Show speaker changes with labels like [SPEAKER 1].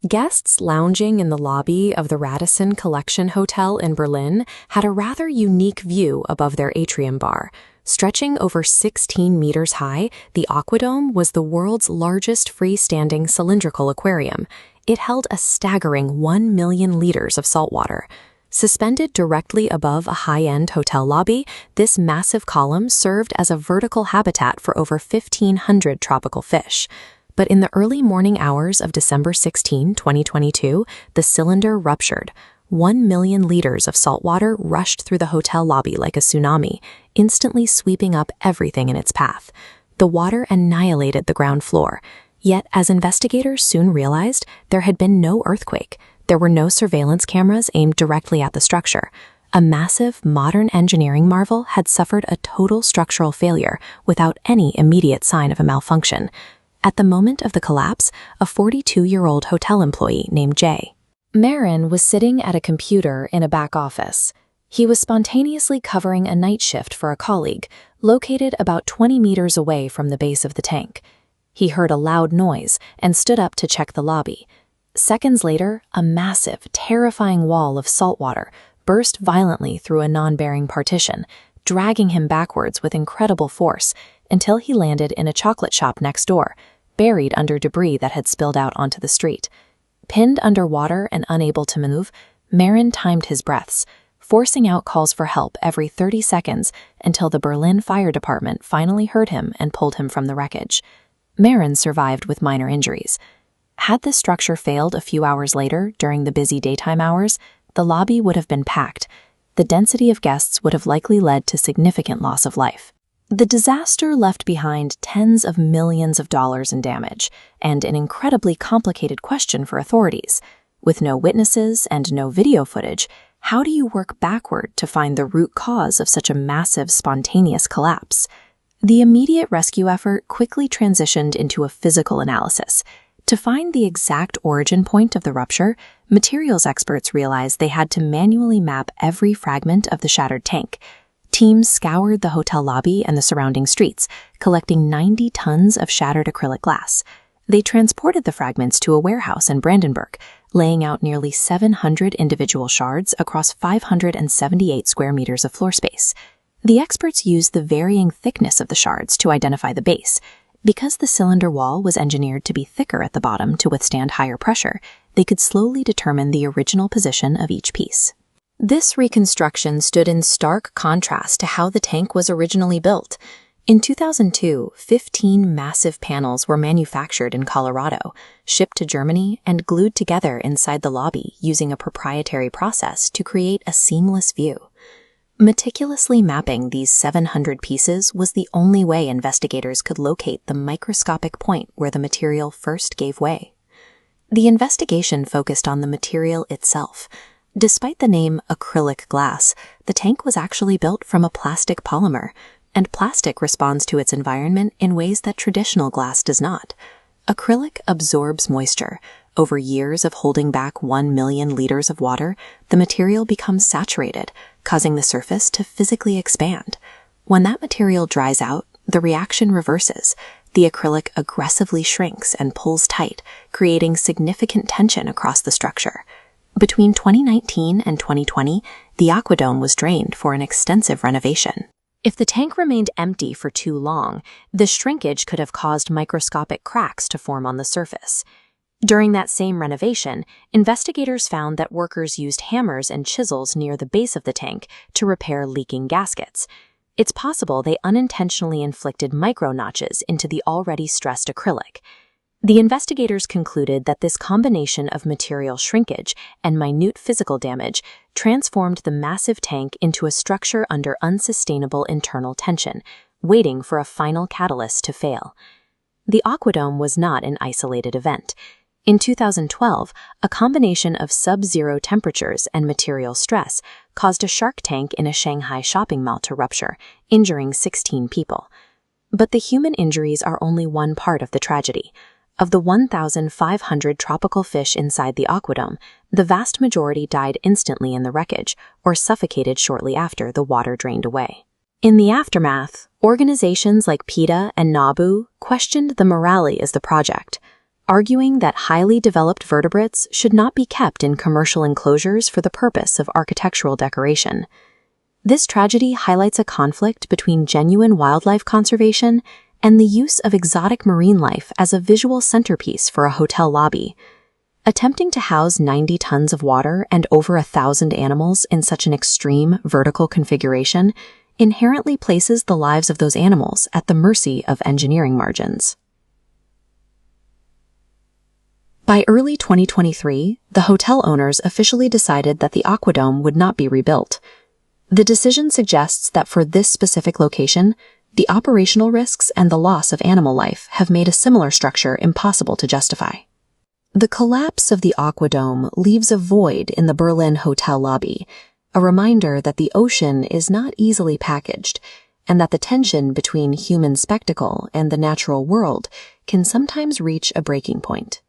[SPEAKER 1] Guests lounging in the lobby of the Radisson Collection Hotel in Berlin had a rather unique view above their atrium bar. Stretching over 16 meters high, the Aquadome was the world's largest freestanding cylindrical aquarium. It held a staggering 1 million liters of saltwater. Suspended directly above a high-end hotel lobby, this massive column served as a vertical habitat for over 1,500 tropical fish. But in the early morning hours of December 16, 2022, the cylinder ruptured. 1 million liters of saltwater rushed through the hotel lobby like a tsunami, instantly sweeping up everything in its path. The water annihilated the ground floor. Yet, as investigators soon realized, there had been no earthquake. There were no surveillance cameras aimed directly at the structure. A massive, modern engineering marvel had suffered a total structural failure without any immediate sign of a malfunction. At the moment of the collapse, a 42-year-old hotel employee named Jay Marin was sitting at a computer in a back office. He was spontaneously covering a night shift for a colleague, located about 20 meters away from the base of the tank. He heard a loud noise and stood up to check the lobby. Seconds later, a massive, terrifying wall of saltwater burst violently through a non-bearing partition, dragging him backwards with incredible force until he landed in a chocolate shop next door, buried under debris that had spilled out onto the street. Pinned underwater and unable to move, Marin timed his breaths, forcing out calls for help every 30 seconds until the Berlin Fire Department finally heard him and pulled him from the wreckage. Marin survived with minor injuries. Had this structure failed a few hours later, during the busy daytime hours, the lobby would have been packed. The density of guests would have likely led to significant loss of life. The disaster left behind tens of millions of dollars in damage, and an incredibly complicated question for authorities. With no witnesses and no video footage, how do you work backward to find the root cause of such a massive, spontaneous collapse? The immediate rescue effort quickly transitioned into a physical analysis. To find the exact origin point of the rupture, materials experts realized they had to manually map every fragment of the shattered tank. Teams scoured the hotel lobby and the surrounding streets, collecting 90 tons of shattered acrylic glass. They transported the fragments to a warehouse in Brandenburg, laying out nearly 700 individual shards across 578 square meters of floor space. The experts used the varying thickness of the shards to identify the base. Because the cylinder wall was engineered to be thicker at the bottom to withstand higher pressure, they could slowly determine the original position of each piece. This reconstruction stood in stark contrast to how the tank was originally built. In 2002, 15 massive panels were manufactured in Colorado, shipped to Germany, and glued together inside the lobby using a proprietary process to create a seamless view. Meticulously mapping these 700 pieces was the only way investigators could locate the microscopic point where the material first gave way. The investigation focused on the material itself. Despite the name acrylic glass, the tank was actually built from a plastic polymer, and plastic responds to its environment in ways that traditional glass does not. Acrylic absorbs moisture. Over years of holding back 1 million liters of water, the material becomes saturated, causing the surface to physically expand. When that material dries out, the reaction reverses. The acrylic aggressively shrinks and pulls tight, creating significant tension across the structure. Between 2019 and 2020, the Aquadome was drained for an extensive renovation. If the tank remained empty for too long, the shrinkage could have caused microscopic cracks to form on the surface. During that same renovation, investigators found that workers used hammers and chisels near the base of the tank to repair leaking gaskets. It's possible they unintentionally inflicted micro-notches into the already stressed acrylic. The investigators concluded that this combination of material shrinkage and minute physical damage transformed the massive tank into a structure under unsustainable internal tension, waiting for a final catalyst to fail. The Aquadome was not an isolated event. In 2012, a combination of sub-zero temperatures and material stress caused a shark tank in a Shanghai shopping mall to rupture, injuring 16 people. But the human injuries are only one part of the tragedy. Of the 1,500 tropical fish inside the Aquadome, the vast majority died instantly in the wreckage or suffocated shortly after the water drained away. In the aftermath, organizations like PETA and NABU questioned the morale of the project. arguing that highly developed vertebrates should not be kept in commercial enclosures for the purpose of architectural decoration. This tragedy highlights a conflict between genuine wildlife conservation and the use of exotic marine life as a visual centerpiece for a hotel lobby. Attempting to house 90 tons of water and over 1,000 animals in such an extreme vertical configuration inherently places the lives of those animals at the mercy of engineering margins. By early 2023, the hotel owners officially decided that the Aquadome would not be rebuilt. The decision suggests that for this specific location, the operational risks and the loss of animal life have made a similar structure impossible to justify. The collapse of the Aquadome leaves a void in the Berlin hotel lobby, a reminder that the ocean is not easily packaged, and that the tension between human spectacle and the natural world can sometimes reach a breaking point.